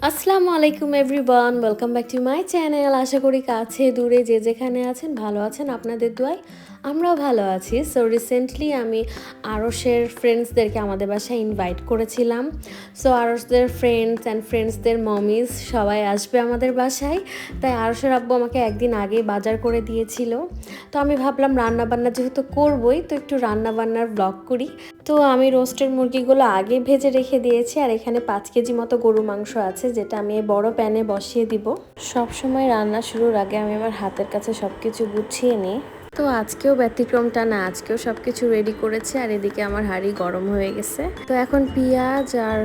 আসসালামু আলাইকুম everyone, welcome back to my channel. আশা করি কাছে দূরে যে যেখানে আছেন ভালো আছেন, আপনাদের দোয়ায় আমরাও ভালো আছি। সো রিসেন্টলি আমি আরশের ফ্রেন্ডসদেরকে আমাদের বাসায় ইনভাইট করেছিলাম। সো আরশদের ফ্রেন্ডসদের মমিজ সবাই আসবে আমাদের বাসায়, তাই আরশের আব্বু আমাকে একদিন আগে বাজার করে দিয়েছিল। তো আমি ভাবলাম রান্নাবান্না যেহেতু করবই, তো একটু রান্নাবান্নার ব্লগ করি। তো আমি রোস্টের মুরগিগুলো আগে ভেজে রেখে দিয়েছি, আর এখানে 5 কেজি মতো গরু মাংস আছে, যেটা আমি এই বড় প্যানে বসিয়ে দিব। সব সময় রান্না শুরুর আগে আমি আমার হাতের কাছে সব কিছু গুছিয়ে নিই। তো আজকেও ব্যতিক্রমটা না, আজকেও সব কিছু রেডি করেছে, আর এদিকে আমার হাঁড়ি গরম হয়ে গেছে। তো এখন পেঁয়াজ আর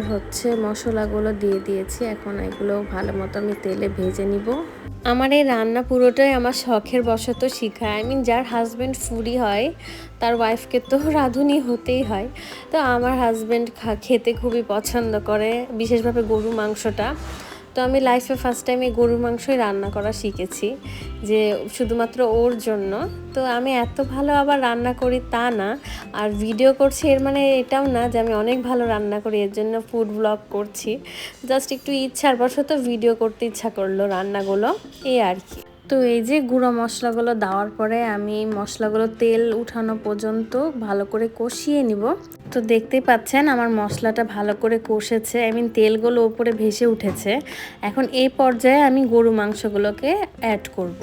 মশলাগুলো দিয়ে দিয়েছি, এখন এগুলো ভালো মতো আমি তেলে ভেজে নিব। আমার এই রান্না পুরোটাই আমার শখের বশত শিখা। যার হাজব্যান্ড ফুডি হয় তার ওয়াইফকে তো রাঁধুনি হতেই হয়। তো আমার হাজব্যান্ড খেতে খুবই পছন্দ করে, বিশেষভাবে গরু মাংসটা। তো আমি লাইফে ফার্স্ট টাইম এই গরুর মাংসই রান্না করা শিখেছি, যে শুধুমাত্র ওর জন্য। তো আমি এত ভালো আবার রান্না করি তা না, আর ভিডিও করছি এর মানে এটাও না যে আমি অনেক ভালো রান্না করি এর জন্য ফুড ব্লগ করছি। জাস্ট একটু ইচ্ছার বশত ভিডিও করতে ইচ্ছা করলো রান্নাগুলো, এই আর কি। তো এই যে গুঁড়ো মশলাগুলো দেওয়ার পরে আমি মশলাগুলো তেল উঠানো পর্যন্ত ভালো করে কষিয়ে নিব। তো দেখতেই পাচ্ছেন আমার মশলাটা ভালো করে কষেছে, তেলগুলো উপরে ভেসে উঠেছে। এখন এই পর্যায়ে আমি গরু মাংসগুলোকে অ্যাড করব।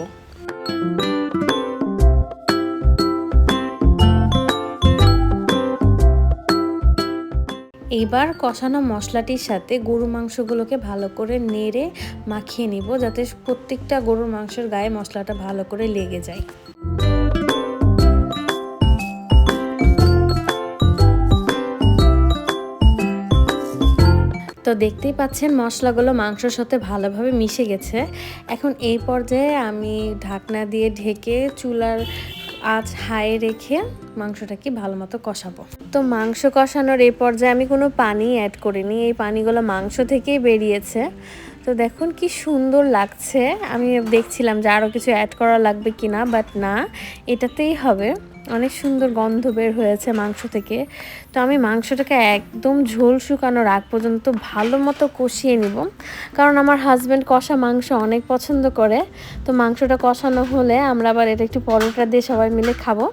এইবার কষানো মশলাটির সাথে গরু মাংসগুলোকে ভালো করে নেড়ে মাখিয়ে নিব, যাতে প্রত্যেকটা গরুর মাংসের গায়ে মশলাটা ভালো করে লেগে যায়। তো দেখতেই পাচ্ছেন মশলাগুলো মাংসর সাথে ভালোভাবে মিশে গেছে। এখন এই পর্যায়ে আমি ঢাকনা দিয়ে ঢেকে চুলার আঁচ হাই রেখে মাংসটাকে ভালো মতো কষাবো। তো মাংস কষানোর এই পর্যায়ে আমি কোনো পানি অ্যাড করিনি, এই পানিগুলো মাংস থেকেই বেরিয়েছে। তো দেখুন কি সুন্দর লাগছে। আমি দেখছিলাম যে আরও কিছু অ্যাড করা লাগবে কিনা, বাট না, এটাতেই হবে। অনেক সুন্দর গন্ধ বের হয়েছে মাংস থেকে। তো আমি মাংসটাকে একদম ঝোল শুকানোর আগ পর্যন্ত ভালো মতো কষিয়ে নিব, কারণ আমার হাজব্যান্ড কষা মাংস অনেক পছন্দ করে। তো মাংসটা কষানো হলে আমরা আবার এটা একটু পরোটা দিয়ে সবাই মিলে খাবো,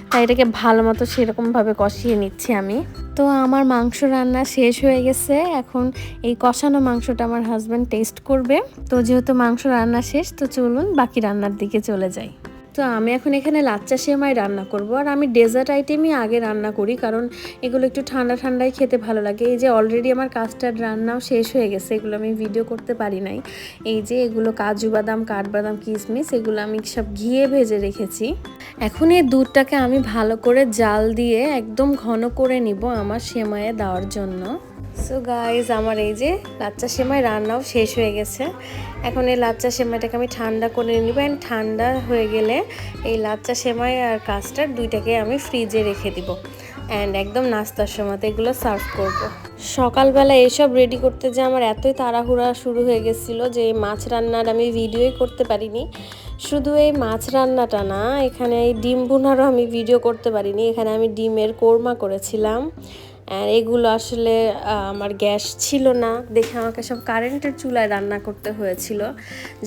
তাই এটাকে ভালো মতো সেরকমভাবে কষিয়ে নিচ্ছি আমি। তো আমার মাংস রান্না শেষ হয়ে গেছে, এখন এই কষানো মাংসটা আমার হাজব্যান্ড টেস্ট করবে। তো যেহেতু মাংস রান্না শেষ, তো চলুন বাকি রান্নার দিকে চলে যাই। তো আমি এখন এখানে লাচ্চা সেমাই রান্না করব, আর আমি ডেজার্ট আইটেমই আগে রান্না করি, কারণ এগুলো একটু ঠান্ডা ঠান্ডায় খেতে ভালো লাগে। এই যে অলরেডি আমার কাস্টার্ড রান্নাও শেষ হয়ে গেছে, এগুলো আমি ভিডিও করতে পারি নাই। এই যে এগুলো কাজু বাদাম, কাঠবাদাম, কিশমিশ, এগুলো আমি সব ঘিয়ে ভেজে রেখেছি। এখন এই দুধটাকে আমি ভালো করে জাল দিয়ে একদম ঘন করে নিব আমার সেমাইয়ে দেওয়ার জন্য। সো গাইজ, আমার এই যে লাচ্চা সেমাই রান্নাও শেষ হয়ে গেছে। এখন এই লাচ্চা সেমাইটাকে আমি ঠান্ডা করে নিব, অ্যান্ড ঠান্ডা হয়ে গেলে এই লাচ্চা সেমাই আর কাস্টার্ড দুইটাকে আমি ফ্রিজে রেখে দিব, অ্যান্ড একদম নাস্তার সময়তে এগুলো সার্ভ করব। সকালবেলা এসব রেডি করতে যে আমার এতই তাড়াহুড়া শুরু হয়ে গেছিলো যে মাছ রান্নার আমি ভিডিওই করতে পারিনি। শুধু এই মাছ রান্নাটা না, এখানে এই ডিম ভুনারও আমি ভিডিও করতে পারিনি। এখানে আমি ডিমের কোরমা করেছিলাম, আর এগুলো আসলে আমার গ্যাস ছিল না দেখে আমাকে সব কারেন্টের চুলায় রান্না করতে হয়েছিল,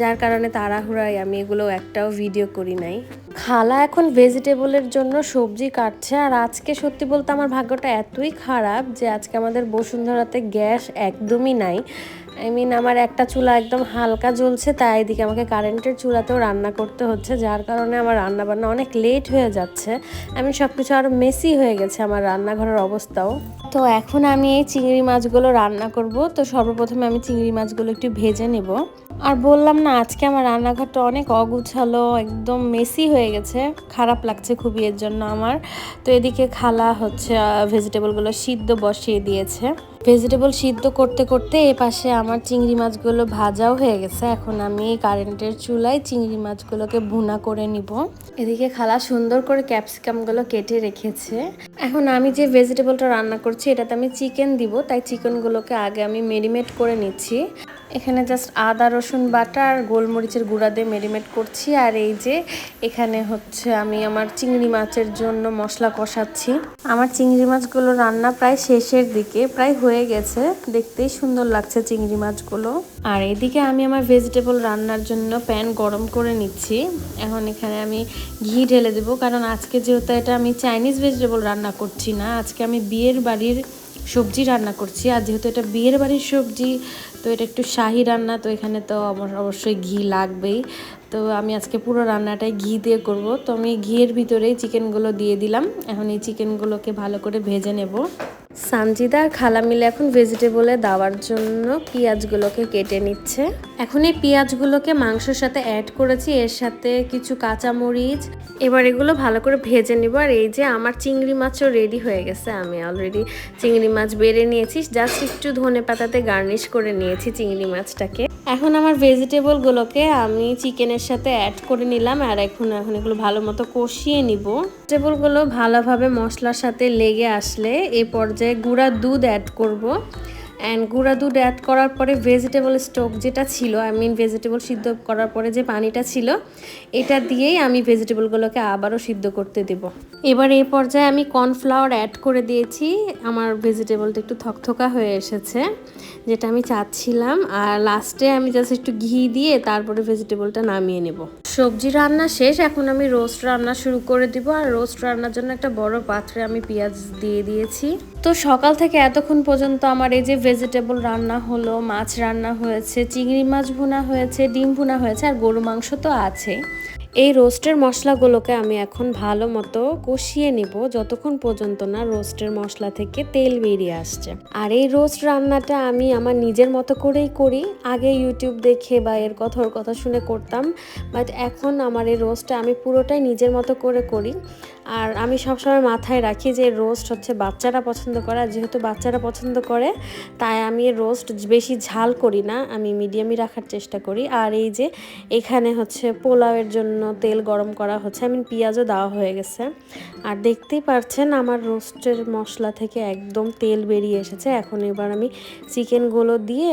যার কারণে তাড়াহুড়ায় আমি এগুলো একটাও ভিডিও করি নাই। খালা এখন ভেজিটেবলের জন্য সবজি কাটছে, আর আজকে সত্যি বলতে আমার ভাগ্যটা এতই খারাপ যে আজকে আমাদের বসুন্ধরাতে গ্যাস একদমই নাই। আমার একটা চুলা একদম হালকা জ্বলছে, তাই এদিকে আমাকে কারেন্টের চুলাতেও রান্না করতে হচ্ছে, যার কারণে আমার রান্নাবান্না অনেক লেট হয়ে যাচ্ছে। সব কিছু আরও মেসি হয়ে গেছে আমার রান্নাঘরের অবস্থাও। তো এখন আমি এই চিংড়ি মাছগুলো রান্না করব। তো সর্বপ্রথমে আমি চিংড়ি মাছগুলো একটু ভেজে নেব। আর বললাম না, আজকে আমার রান্নাঘরটা অনেক অগুছালো, একদম মেসি হয়ে গেছে, খারাপ লাগছে খুবই এর জন্য আমার। তো এদিকে খালা ভেজিটেবলগুলো সিদ্ধ বসিয়ে দিয়েছে। ভেজিটেবল সিদ্ধ করতে করতে এ পাশে আমার চিংড়ি মাছগুলো ভাজাও হয়ে গেছে। এখন আমি কারেন্টের চুলায় চিংড়ি মাছগুলোকে ভুনা করে নিব। এদিকে খালা সুন্দর করে ক্যাপসিকামগুলো কেটে রেখেছে। এখন আমি যে ভেজিটেবলটা রান্না করছি এটাতে আমি চিকেন দিব, তাই চিকেনগুলোকে আগে আমি মেরিনেট করে নিচ্ছি। এখানে জাস্ট আদা রসুন বাটা আর গোলমরিচের গুঁড়া দিয়ে ম্যারিনেট করছি। আর এই যে এখানে হচ্ছে আমি আমার চিংড়ি মাছের জন্য মশলা কষাচ্ছি। আমার চিংড়ি মাছগুলো রান্না প্রায় শেষের দিকে, প্রায় হয়ে গেছে, দেখতেই সুন্দর লাগছে চিংড়ি মাছগুলো। আর এদিকে আমি আমার ভেজিটেবল রান্নার জন্য প্যান গরম করে নিচ্ছি। এখন এখানে আমি ঘি ঢেলে দেবো, কারণ আজকে যেহেতু এটা আমি চাইনিজ ভেজিটেবল রান্না করছি না, আজকে আমি বিয়ের বাড়ির সবজি রান্না করছি। আর যেহেতু এটা বিয়ের বাড়ির সবজি, তো এটা একটু শাহি রান্না, তো এখানে তো অবশ্যই ঘি লাগবেই। তো আমি আজকে পুরো রান্নাটাই ঘি দিয়ে করব। তো আমি ঘিয়ের ভিতরেই চিকেনগুলো দিয়ে দিলাম। এখন এই চিকেনগুলোকে ভালো করে ভেজে নেব। সানজিদা আর খালা মিলে এখন ভেজিটেবলে দেওয়ার জন্য পেঁয়াজগুলোকে কেটে নিচ্ছে। এখন এই পেঁয়াজগুলোকে মাংসের সাথে অ্যাড করেছি, এর সাথে কিছু কাঁচামরিচ। এবার এগুলো ভালো করে ভেজে নিব। আর এই যে আমার চিংড়ি মাছও রেডি হয়ে গেছে। আমি অলরেডি চিংড়ি মাছ বেড়ে নিয়েছি, জাস্ট একটু ধনেপাতাতে গার্নিশ করে নিয়েছি চিংড়ি মাছটাকে। এখন আমার ভেজিটেবলগুলোকে আমি চিকেনের সাথে অ্যাড করে নিলাম। আর এখন এগুলো ভালো মতো কষিয়ে নিব। ভেজিটেবলগুলো ভালোভাবে মশলার সাথে লেগে আসলে এই পর্যায়ে গুঁড়া দুধ অ্যাড করব। অ্যান্ড গুঁড়া দুধ অ্যাড করার পরে ভেজিটেবল স্টক যেটা ছিল, ভেজিটেবল সিদ্ধ করার পরে যে পানিটা ছিল, এটা দিয়েই আমি ভেজিটেবলগুলোকে আবারও সিদ্ধ করতে দেব। এবার এই পর্যায়ে আমি কর্নফ্লাওয়ার অ্যাড করে দিয়েছি। আমার ভেজিটেবলটা একটু থকথকা হয়ে এসেছে, যেটা আমি চাচ্ছিলাম। আর লাস্টে আমি জাস্ট একটু ঘি দিয়ে তারপরে ভেজিটেবলটা নামিয়ে নেব। সবজি রান্না শেষ, এখন আমি রোস্ট রান্না শুরু করে দিব। আর রোস্ট রান্নার জন্য একটা বড় পাত্রে আমি পেঁয়াজ দিয়ে দিয়েছি। তো সকাল থেকে এতক্ষণ পর্যন্ত আমার এই যে ভেজিটেবল রান্না হলো, মাছ রান্না হয়েছে, চিংড়ি মাছ ভুনা হয়েছে, ডিম ভুনা হয়েছে, আর গরু মাংস তো আছে। এই রোস্টের মশলাগুলোকে আমি এখন ভালো মতো কষিয়ে নিব, যতক্ষণ পর্যন্ত না রোস্টের মশলা থেকে তেল বেরিয়ে আসছে। আর এই রোস্ট রান্নাটা আমি আমার নিজের মতো করেই করি। আগে ইউটিউব দেখে বা এর কথা শুনে করতাম, বাট এখন আমার এই রোস্টটা আমি পুরোটাই নিজের মতো করে করি। আর আমি সবসময় মাথায় রাখি যে রোস্ট হচ্ছে বাচ্চারা পছন্দ করে, যেহেতু বাচ্চারা পছন্দ করে তাই আমি রোস্ট বেশি ঝাল করি না, আমি মিডিয়ামই রাখার চেষ্টা করি। আর এই যে এখানে হচ্ছে পোলাওয়ের জন্য তেল গরম করা হচ্ছে, পেঁয়াজও দেওয়া হয়ে গেছে। আর দেখতেই পাচ্ছেন আমার রোস্টের মশলা থেকে একদম তেল বেরিয়ে এসেছে। এখন এবার আমি চিকেনগুলো দিয়ে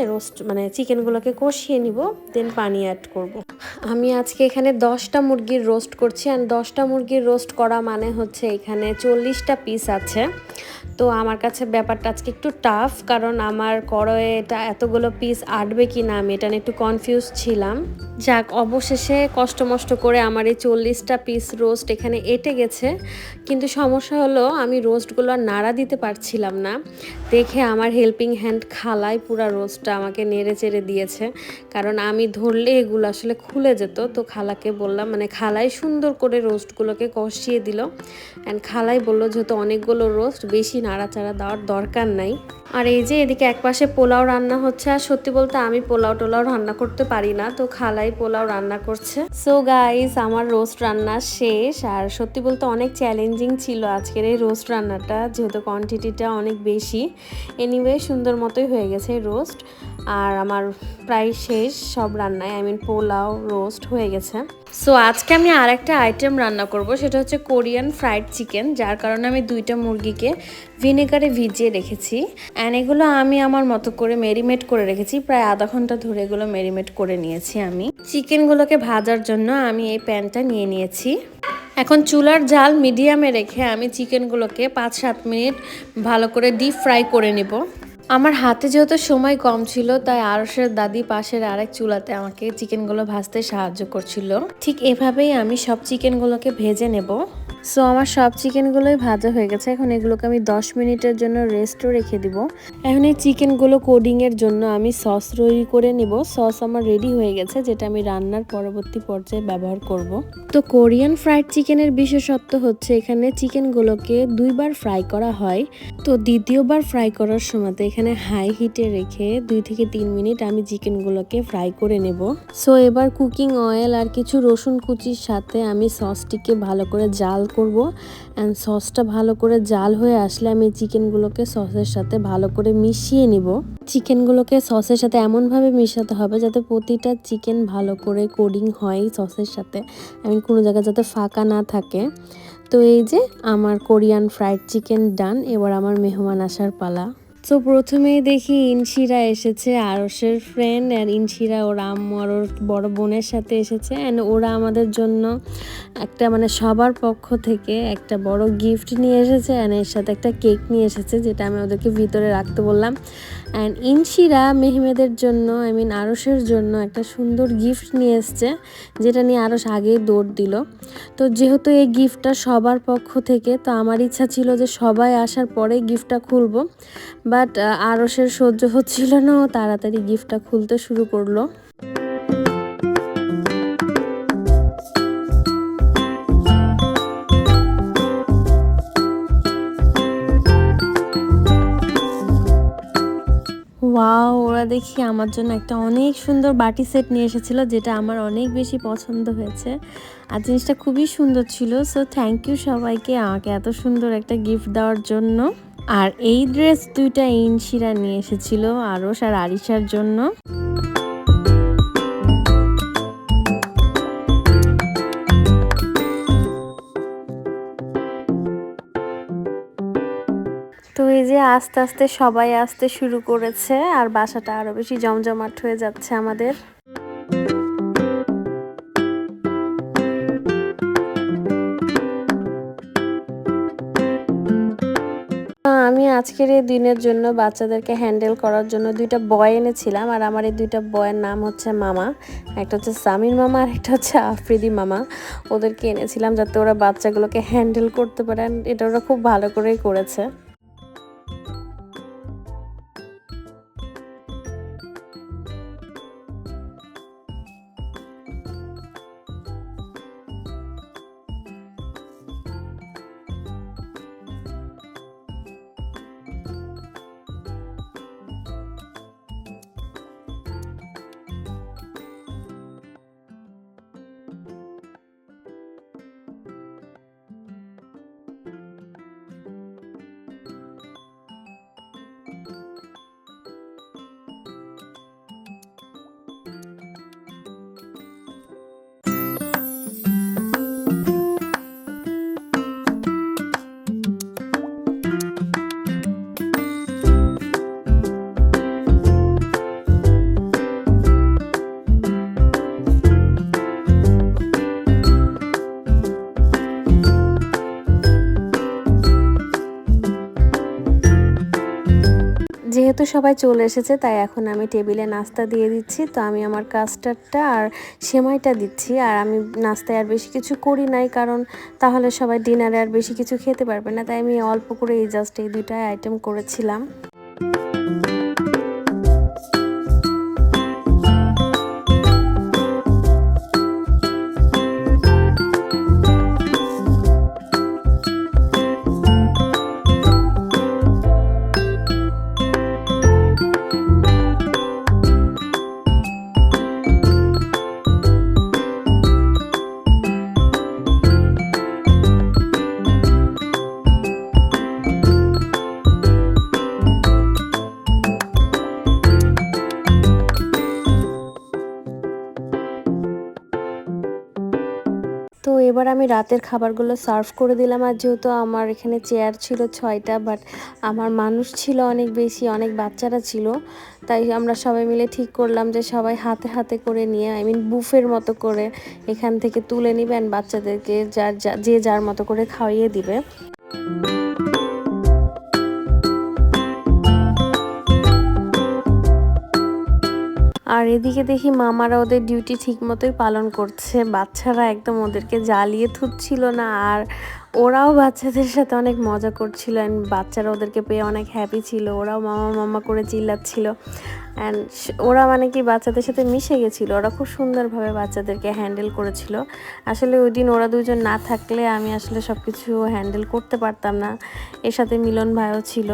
চিকেনগুলোকে কষিয়ে নিব, দেন পানি অ্যাড করব। আমি আজকে এখানে 10টা মুরগির রোস্ট করছি। আর 10টা মুরগির রোস্ট করা মানে হচ্ছে এখানে 40টা পিস আছে। তো আমার কাছে ব্যাপারটা আজকে একটু টাফ, কারণ আমার কড়াইয়ে এটা এতগুলো পিস আটবে কি না আমি এটা নিয়ে একটু কনফিউজ ছিলাম। যাক, অবশেষে কষ্ট মষ্ট করে আমার এই 40টা পিস রোস্ট এখানে এঁটে গেছে। কিন্তু সমস্যা হলো আমি রোস্টগুলো আর নাড়া দিতে পারছিলাম না দেখে আমার হেল্পিং হ্যান্ড খালাই পুরা রোস্টটা আমাকে নেড়ে চেড়ে দিয়েছে, কারণ আমি ধরলে এগুলো আসলে খুলে যেত। তো খালাকে বললাম, খালাই সুন্দর করে রোস্টগুলোকে কষিয়ে দিল। অ্যান্ড খালাই বললো যেহেতু অনেকগুলো রোস্ট, বেশি নাড়াচাড়া দেওয়ার দরকার নাই। আর এই যে এদিকে একপাশে পোলাও রান্না হচ্ছে। আর সত্যি বলতে আমি পোলাও টোলাও রান্না করতে পারি না, তো খালাই পোলাও রান্না করছে। সো গাইস, আমার রোস্ট রান্না শেষ। আর সত্যি বলতে অনেক চ্যালেঞ্জিং ছিল আজকের এই রোস্ট রান্নাটা, যেহেতু কোয়ান্টিটিটা অনেক বেশি। এনিওয়ে সুন্দর মতোই হয়ে গেছে রোস্ট। আর আমার প্রায় শেষ সব রান্নায়, পোলাও রোস্ট হয়ে গেছে। সো আজকে আমি আরেকটা আইটেম রান্না করব, সেটা হচ্ছে কোরিয়ান ফ্রাইড চিকেন, যার কারণে আমি 2টা মুরগিকে ভিনেগারে ভিজিয়ে রেখেছি। অ্যান্ড এগুলো আমি আমার মতো করে ম্যারিনেট করে রেখেছি, প্রায় আধা ঘন্টা ধরে এগুলো ম্যারিনেট করে নিয়েছি। আমি চিকেনগুলোকে ভাজার জন্য আমি এই প্যানটা নিয়ে নিয়েছি। এখন চুলার জাল মিডিয়ামে রেখে আমি চিকেনগুলোকে 5-7 মিনিট ভালো করে ডিপ ফ্রাই করে নিব। আমার হাতে যেহেতু সময় কম ছিল, তাই আরশের দাদি পাশের আরেক চুলাতে আমাকে চিকেনগুলো ভাজতে সাহায্য করছিল। ঠিক এভাবেই আমি সব চিকেনগুলোকে ভেজে নেব। সো আমার সব চিকেনগুলোই ভাজা হয়ে গেছে। এখন এগুলোকে আমি 10 মিনিটের জন্য রেস্টও রেখে দিব। এখন এই চিকেনগুলো কোডিংয়ের জন্য আমি সস তৈরি করে নিব। সস আমার রেডি হয়ে গেছে, যেটা আমি রান্নার পরবর্তী পর্যায়ে ব্যবহার করব। তো কোরিয়ান ফ্রাইড চিকেনের বিশেষত্ব হচ্ছে এখানে চিকেনগুলোকে 2বার ফ্রাই করা হয়। তো দ্বিতীয়বার ফ্রাই করার সময় এখানে হাই হিটে রেখে 2 থেকে 3 মিনিট আমি চিকেনগুলোকে ফ্রাই করে নেব। সো এবার কুকিং অয়েল আর কিছু রসুন কুচির সাথে আমি সসটিকে ভালো করে জাল করব। অ্যান্ড সসটা ভালো করে জাল হয়ে আসলে আমি চিকেনগুলোকে সসের সাথে ভালো করে মিশিয়ে নিব। চিকেনগুলোকে সসের সাথে এমনভাবে মিশাতে হবে যাতে প্রতিটা চিকেন ভালো করে কোডিং হয় সসের সাথে, কোনো জায়গায় যাতে ফাঁকা না থাকে। তো এই যে আমার কোরিয়ান ফ্রাইড চিকেন ডান। এবার আমার মেহমান আসার পালা। তো প্রথমেই দেখি ইনশিরা এসেছে আরশের ফ্রেন্ড, আর ইনশিরা ওর আম্মু আর ওর বড় বোনের সাথে এসেছে। অ্যান্ড ওরা আমাদের জন্য একটা মানে সবার পক্ষ থেকে একটা বড় গিফট নিয়ে এসেছে, অ্যান্ড এর সাথে একটা কেক নিয়ে এসেছে যেটা আমি ওদেরকে ভিতরে রাখতে বললাম। অ্যান্ড ইনশিরা মেহমেদের জন্য আরশের জন্য একটা সুন্দর গিফট নিয়ে এসছে, যেটা নিয়ে আরশ আগেই দৌড় দিল। তো যেহেতু এই গিফটটা সবার পক্ষ থেকে, তো আমার ইচ্ছা ছিল যে সবাই আসার পরে গিফটটা খুলবো, বাট আরশের সহ্য হচ্ছিল না, ও তাড়াতাড়ি গিফটটা খুলতে শুরু করলো। ওয়াও, ওরা দেখি আমার জন্য একটা অনেক সুন্দর বাটি সেট নিয়ে এসেছিল, যেটা আমার অনেক বেশি পছন্দ হয়েছে, আর জিনিসটা খুবই সুন্দর ছিল। সো থ্যাংক ইউ সবাইকে আমাকে এত সুন্দর একটা গিফট দেওয়ার জন্য। আর এই ড্রেস দুইটা ইনশিরা নিয়ে এসেছিল আরশ আর আরিশার জন্য। তো এই যে আস্তে আস্তে সবাই আসতে শুরু করেছে, আর বাসাটা আরো বেশি জমজমাট হয়ে যাচ্ছে আমাদের। আমি আজকের এই দিনের জন্য বাচ্চাদেরকে হ্যান্ডেল করার জন্য দুইটা বয় এনেছিলাম, আর আমার এই দুইটা বয়ের নাম হচ্ছে মামা। একটা হচ্ছে সামির মামা আর একটা হচ্ছে আফ্রিদি মামা। ওদেরকে এনেছিলাম যাতে ওরা বাচ্চাগুলোকে হ্যান্ডেল করতে পারেন, এটা ওরা খুব ভালো করেই করেছে। যেহেতু সবাই চলে এসেছে, তাই এখন আমি টেবিলে নাস্তা দিয়ে দিচ্ছি। তো আমি আমার কাস্টার্ডটা আর সেমাইটা দিচ্ছি, আর আমি নাস্তায় আর বেশি কিছু করি নাই, কারণ তাহলে সবাই ডিনারে আর বেশি কিছু খেতে পারবে না, তাই আমি অল্প করে জাস্ট এই দুইটাই আইটেম করেছিলাম। তো এবার আমি রাতের খাবারগুলো সার্ভ করে দিলাম, আর যেহেতু আমার এখানে চেয়ার ছিল 6টা, বাট আমার মানুষ ছিল অনেক বেশি, অনেক বাচ্চারা ছিল, তাই আমরা সবাই মিলে ঠিক করলাম যে সবাই হাতে হাতে করে নিয়ে বুফের মতো করে এখান থেকে তুলে নিবেন, বাচ্চাদেরকে যে যার মতো করে খাওয়িয়ে দিবে। আর এদিকে দেখি মামারা ওদের ডিউটি ঠিক মতোই পালন করছে, বাচ্চারা একদম ওদেরকে জ্বালিয়ে থুচ্ছিল না, আর ওরাও বাচ্চাদের সাথে অনেক মজা করছিল, অ্যান্ড বাচ্চারা ওদেরকে পেয়ে অনেক হ্যাপি ছিল, ওরাও মামা মামা করে চিল্লাচ্ছিল। অ্যান্ড ওরা মানে কি বাচ্চাদের সাথে মিশে গেছিলো, ওরা খুব সুন্দরভাবে বাচ্চাদেরকে হ্যান্ডেল করেছিল। আসলে ওই দিন ওরা দুজন না থাকলে আমি আসলে সব কিছু হ্যান্ডেল করতে পারতাম না, এর সাথে মিলন ভাইও ছিল।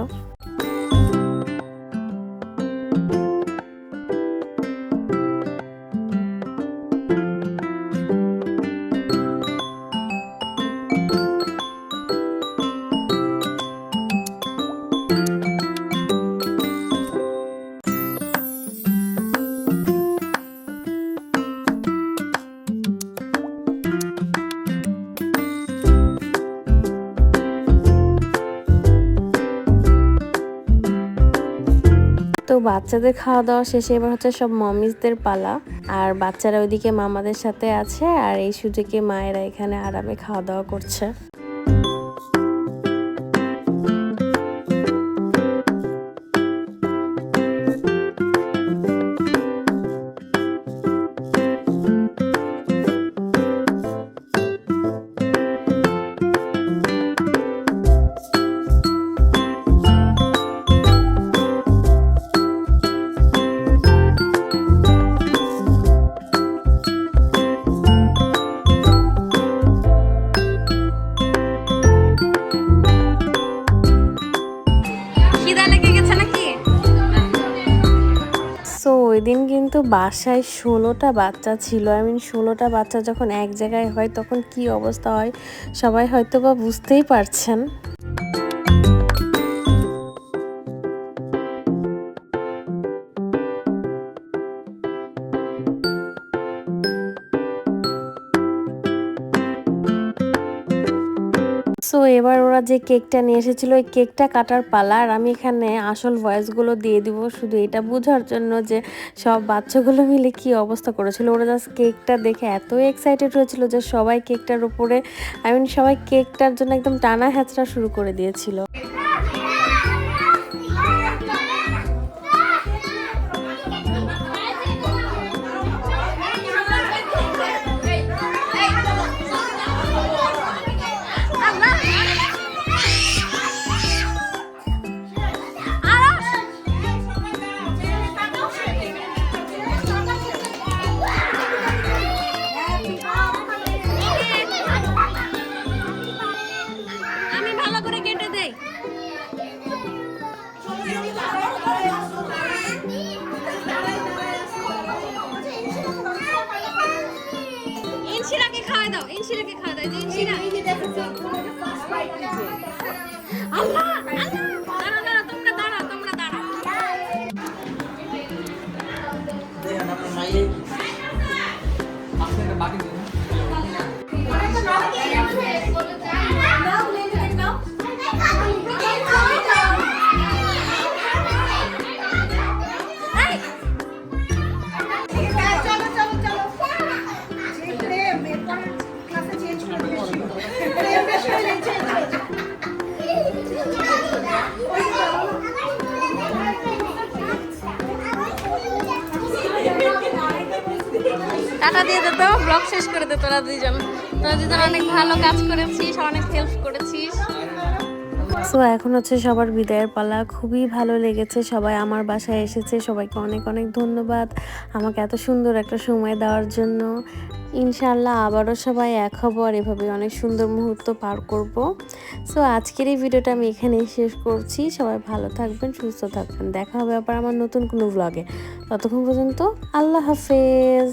বাচ্চাদের খাওয়া দাওয়া শেষে এবার হচ্ছে সব মমিসদের পালা। আর বাচ্চারা ওইদিকে মামাদের সাথে আছে, আর এই সুযোগে মায়েরা এখানে আরামে খাওয়া দাওয়া করছে। সো ওই দিন কিন্তু বাসায় 16টা বাচ্চা ছিল। 16টা বাচ্চা যখন এক জায়গায় হয় তখন কি অবস্থা হয় সবাই হয়তো বা বুঝতেই পারছেন। সো এবার ওরা যে কেকটা নিয়ে এসেছিল ওই কেকটা কাটার পালা, আর আমি এখানে আসল ভয়েসগুলো দিয়ে দিব শুধু এটা বোঝার জন্য যে সব বাচ্চাগুলো মিলে কি অবস্থা করেছিল। ওরা জাস্ট কেকটা দেখে এত এক্সাইটেড হয়েছিল যে সবাই কেকটার উপরে সবাই কেকটার জন্য একদম টানা হ্যাচড়া শুরু করে দিয়েছিল। টাটা দিয়ে দে তো, ব্লগ শেষ করে দে। তোরা দুজন অনেক ভালো কাজ করেছিস, অনেক হেল্প করেছিস। সো এখন হচ্ছে সবার বিদায়ের পালা। খুবই ভালো লেগেছে, সবাই আমার বাসায় এসেছে, সবাইকে অনেক অনেক ধন্যবাদ আমাকে এত সুন্দর একটা সময় দেওয়ার জন্য। ইনশাআল্লাহ আবারও সবাই এক হব আর এভাবে অনেক সুন্দর মুহূর্ত পার করব। সো আজকের এই ভিডিওটা আমি এখানেই শেষ করছি। সবাই ভালো থাকবেন, সুস্থ থাকবেন, দেখা হবে আবার আমার নতুন কোনো ব্লগে। ততক্ষণ পর্যন্ত আল্লাহ হাফেজ।